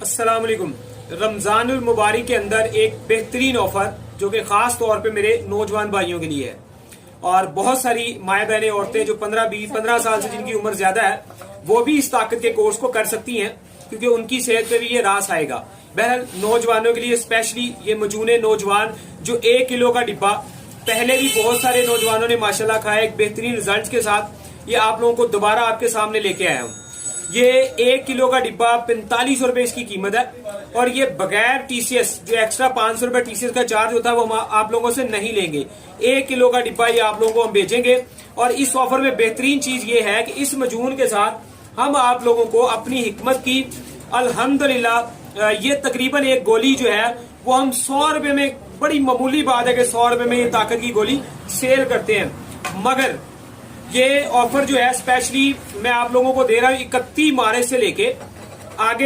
अस्सलाम वालेकुम। रमजानुल मुबारक के अंदर एक बेहतरीन ऑफर जो कि खास तौर पे मेरे नौजवान भाइयों के लिए है और बहुत सारी माए बहने औरतें जो 15 साल से जिनकी उम्र ज्यादा है वो भी इस ताकत के कोर्स को कर सकती हैं क्योंकि उनकी सेहत पे भी ये रास आएगा। बहरहाल नौजवानों के लिए स्पेशली ये मजूने नौजवान जो 1 किलो का डिब्बा पहले भी बहुत सारे नौजवानों ने माशाल्लाह खाया एक बेहतरीन रिजल्ट के साथ, ये आप लोगों को दोबारा आपके सामने लेके आया हूँ। ये 1 किलो का डिब्बा 4500 रुपए इसकी कीमत है और ये बगैर टीसीएस जो एक्स्ट्रा 500 रुपए टीसीएस का चार्ज होता है वो हम आप लोगों से नहीं लेंगे। 1 किलो का डिब्बा ये आप लोगों को हम भेजेंगे और इस ऑफर में बेहतरीन चीज ये है कि इस मजून के साथ हम आप लोगों को अपनी हिकमत की अल्हम्दुलिल्लाह ये तकरीबन एक गोली जो है वो हम 100 रुपए में, बड़ी मामूली बात है कि 100 रुपए में ये ताकत की गोली सेल करते हैं, मगर ये ऑफर जो है स्पेशली मैं आप लोगों को दे रहा हूँ 31 मार्च से लेके आगे